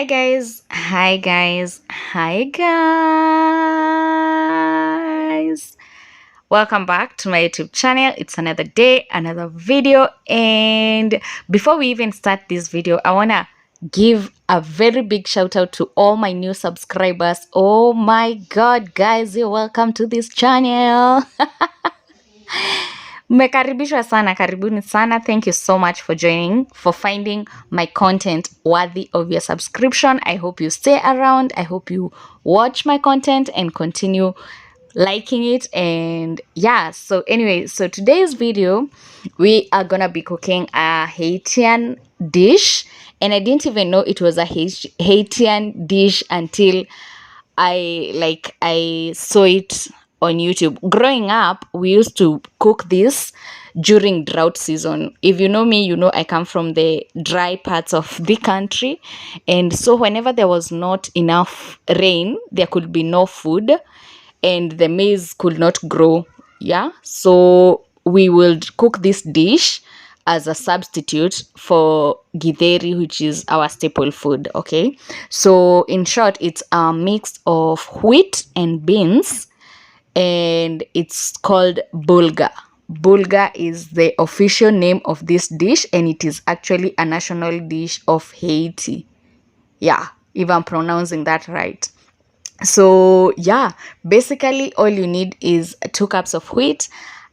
Hi guys, hi guys, hi guys. Welcome back to my YouTube channel. It's another day, another video, and before we even start this video, I want to give a very big shout out to all my new subscribers. Oh my god, guys, you're welcome to this channel. Mmekaribishwa sana, karibuni sana. Thank you so much for joining, for finding my content worthy of your subscription. I hope you stay around. I hope you watch my content and continue liking it. And yeah, so anyway, so today's video, we are gonna be cooking a Haitian dish. And I didn't even know it was a Haitian dish until I saw it on YouTube. Growing up, we used to cook this during drought season. If you know me, you know I come from the dry parts of the country, and so whenever there was not enough rain, there could be no food, and the maize could not grow. Yeah, so we will cook this dish as a substitute for githeri, which is our staple food. Okay, so in short, it's a mix of wheat and beans, and it's called bulgur. Bulgur is the official name of this dish, and it is actually a national dish of Haiti. Yeah, if I'm pronouncing that right. So yeah, basically all you need is 2 cups of wheat,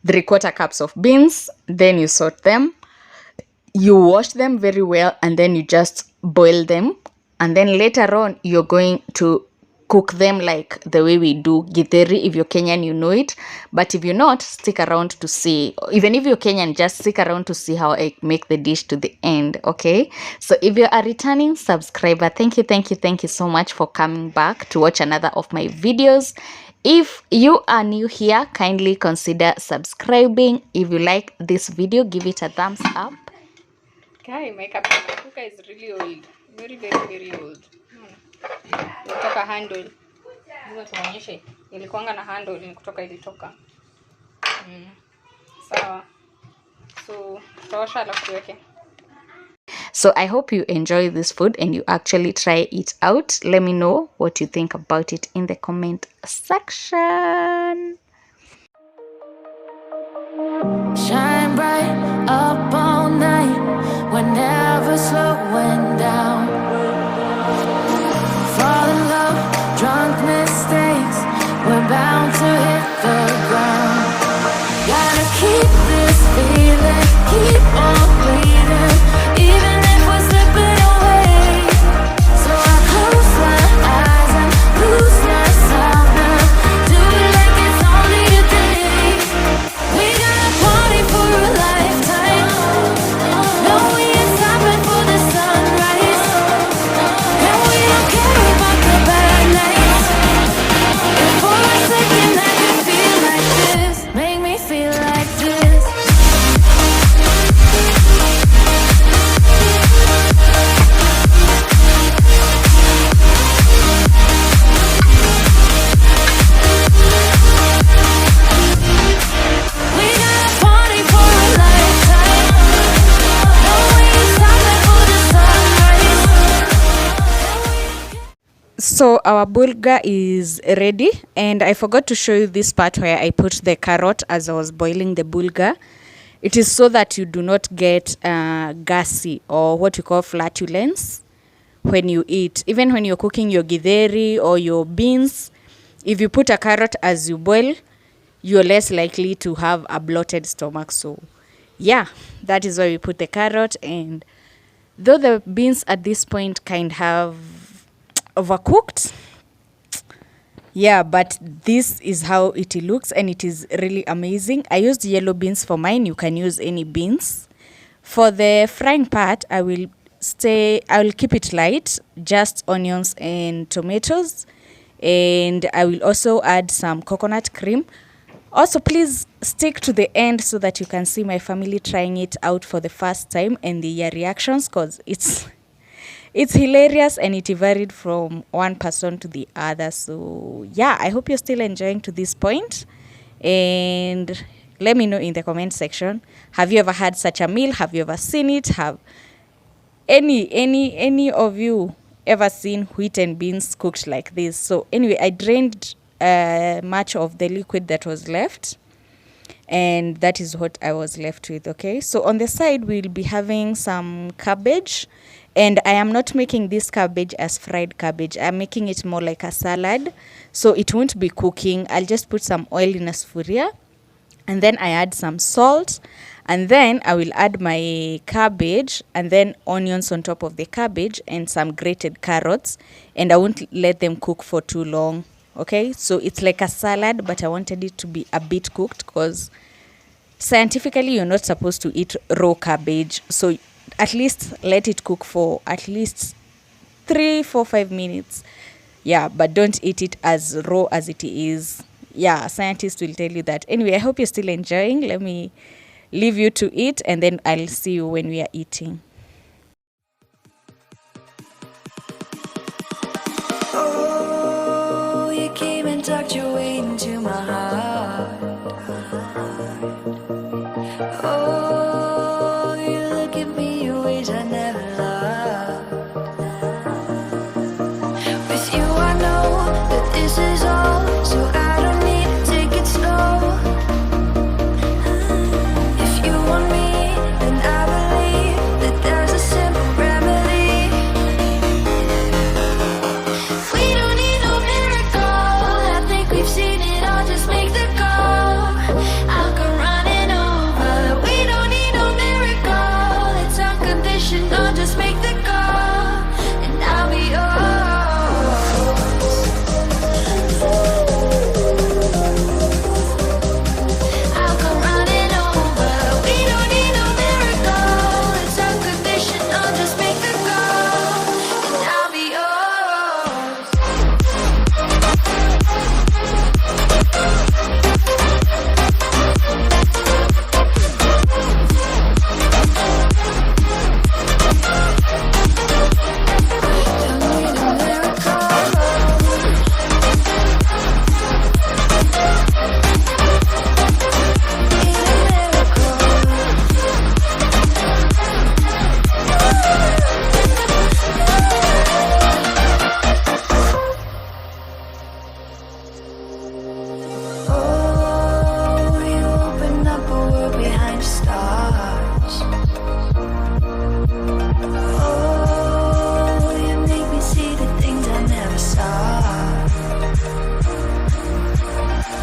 3/4 cups of beans, then you sort them, you wash them very well, and then you just boil them, and then later on you're going to cook them like the way we do githeri. If you're Kenyan, you know it, but if you're not, stick around to see. Even if you're Kenyan, just stick around to see how I make the dish to the end. Okay, so if you're a returning subscriber, thank you so much for coming back to watch another of my videos. If you are new here, kindly consider subscribing. If you like this video, give it a thumbs up. Okay, my cooker is really old. Very old. Kutoka handle. Hizo tuonyeshe. Ilikuanga na handle ni kutoka ilitoka. Sawa. So, tutawasha alafu tuweke. So I hope you enjoy this food and you actually try it out. Let me know what you think about it in the comment section. Shine bright up all night, we're never slowing down. Fall in love, drunk mistakes, we're bound to hit the ground. Gotta keep this feeling, keep on bleeding, even if we're slipping away. So I close my eyes and lose myself now. Do it like it's only a day. We got a party for a lifetime. No, we ain't stopping for the sunrise. And we don't care about the bad nights. If for a second I can feel like this, make me feel like this. We got a party for a lifetime. No, we ain't stopping for the sunrise. So our bulgur is ready, and I forgot to show you this part where I put the carrot as I was boiling the bulgur. It is so that you do not get gassy, or what you call flatulence, when you eat. Even when you're cooking your githeri or your beans, if you put a carrot as you boil, you're less likely to have a bloated stomach. So yeah, that is why we put the carrot. And though the beans at this point kind have overcooked, yeah, but this is how it looks, and it is really amazing. I used yellow beans for mine. You can use any beans. For the frying part, I will keep it light, just onions and tomatoes, and I will also add some coconut cream. Also, please stick to the end so that you can see my family trying it out for the first time and their reactions, because it's hilarious and it varied from one person to the other. So yeah, I hope you're still enjoying to this point, and let me know in the comment section, have you ever had such a meal? Have you ever seen it? Have any of you ever seen wheat and beans cooked like this. So anyway, I drained much of the liquid that was left, and that is what I was left with. Okay, so on the side we'll be having some cabbage, and I am not making this cabbage as fried cabbage. I'm making it more like a salad, so it won't be cooking. I'll just put some oil in a sufuria, and then I add some salt, and then I will add my cabbage and then onions on top of the cabbage and some grated carrots, and I won't let them cook for too long. Okay, so it's like a salad, but I wanted it to be a bit cooked because scientifically you're not supposed to eat raw cabbage. So at least let it cook for at least 3, 4, 5 minutes. Yeah, but don't eat it as raw as it is. Yeah, scientists will tell you that. Anyway, I hope you're still enjoying. Let me leave you to eat, and then I'll see you when we are eating. Oh, you came and tucked your way into my heart. Oh, you look at me in ways I never loved. With you I know that this is all, so I don't need to take it slow. If you want me, then I believe that there's a simple remedy. We don't need no miracle, I think we've seen it all, just make the call. I'll come running over. We don't need no miracle, it's unconditional, just make the call, and I'll be yours. I'll come running over. We don't need no miracle, it's unconditional, just make the call, and I'll be yours. Don't need a miracle. Oh, you open up a world behind the stars. Oh, you make me see the things I never saw.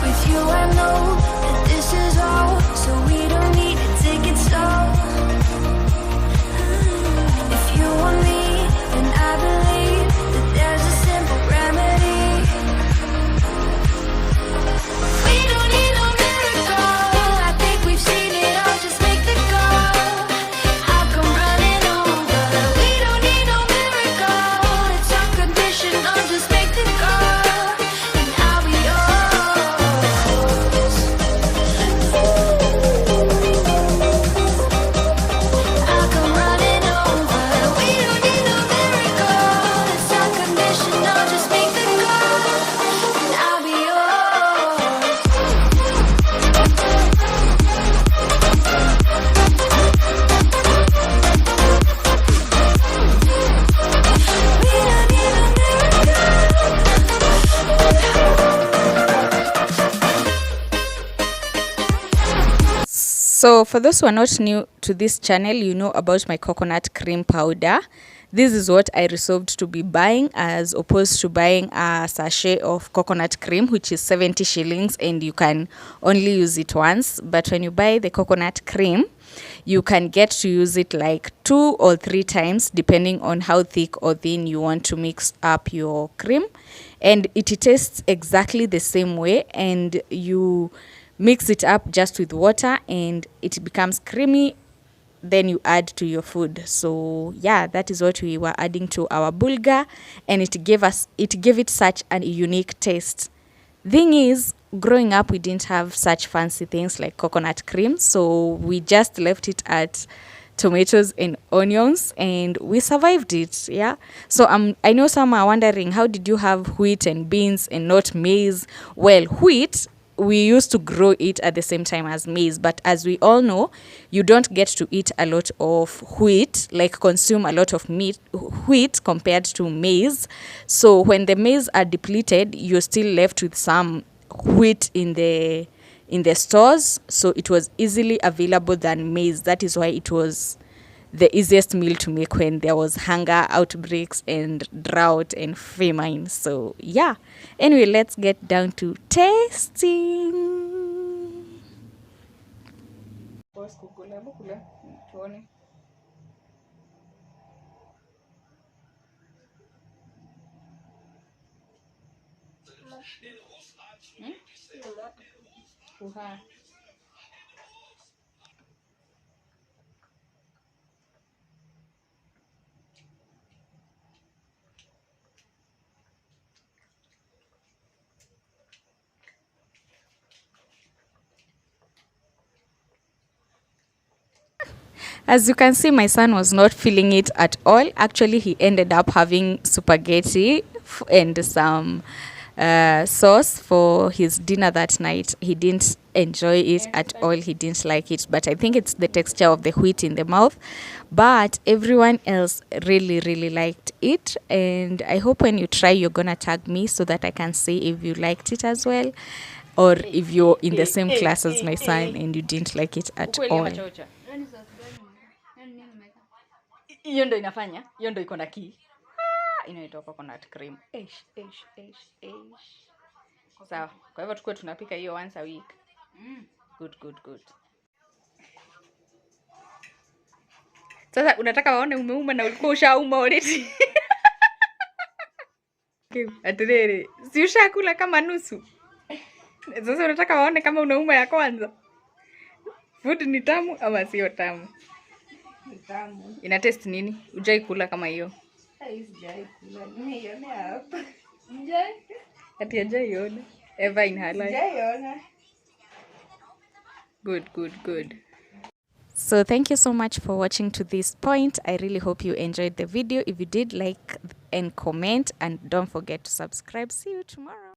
With you I know that this is all, so we don't need to take it slow. If you want me, then I believe that there's a simple remedy. We don't need no miracle, I think we've seen it all, just make the call. I'll come running over. We don't need no miracle, it's unconditional, just make the call, and I'll be yours. I'll come running over. We don't need no miracle, it's unconditional, just make the call, and I'll be yours. We don't need no So for those who are not new to this channel, you know about my coconut cream powder. This is what I resolved to be buying, as opposed to buying a sachet of coconut cream, which is 70 shillings, and you can only use it once. But when you buy the coconut cream, you can get to use it like 2 or 3 times, depending on how thick or thin you want to mix up your cream. And it tastes exactly the same way, and you mix it up just with water and it becomes creamy, then you add to your food. So yeah, that is what we were adding to our bulgur, and it gave it such a unique taste. Thing is, growing up we didn't have such fancy things like coconut cream, so we just left it at tomatoes and onions, and we survived it. Yeah, so I know some are wondering, how did you have wheat and beans and not maize? Well, wheat we used to grow it at the same time as maize, but as we all know, you don't get to eat a lot of wheat, like consume a lot of wheat compared to maize. So when the maize are depleted, you're still left with some wheat in the stores, so it was easily available than maize. That is why it was the easiest meal to make when there was hunger outbreaks and drought and famine. So yeah, anyway, let's get down to tasting. As you can see, my son was not feeling it at all. Actually, he ended up having spaghetti and some sauce for his dinner that night. He didn't enjoy it at all. He didn't like it, but I think it's the texture of the wheat in the mouth. But everyone else really, really liked it. And I hope when you try, you're going to tag me so that I can see if you liked it as well, or if you're in the same class as my son and you didn't like it at all. Hiyo ndo inafanya, hiyo ndo iko na key. Inaitwa coconut cream. Sawa, kwa hivyo tukue tunapika hiyo once a week. Good. Sasa unataka waone umeuma na ulikuwa ushauma already. Atirere, si ushakula kama nusu. Sasa unataka waone kama unauma ya kwanza. Food ni tamu ama sio tamu? Ni tamu. Ina taste nini? Hujai kula kama hiyo? Sijai kula. Nimeiona hapa. Njai? Ati hajaiona. Ever in her life? Hajaiona. Good. So thank you so much for watching to this point. I really hope you enjoyed the video. If you did, like and comment, and don't forget to subscribe. See you tomorrow.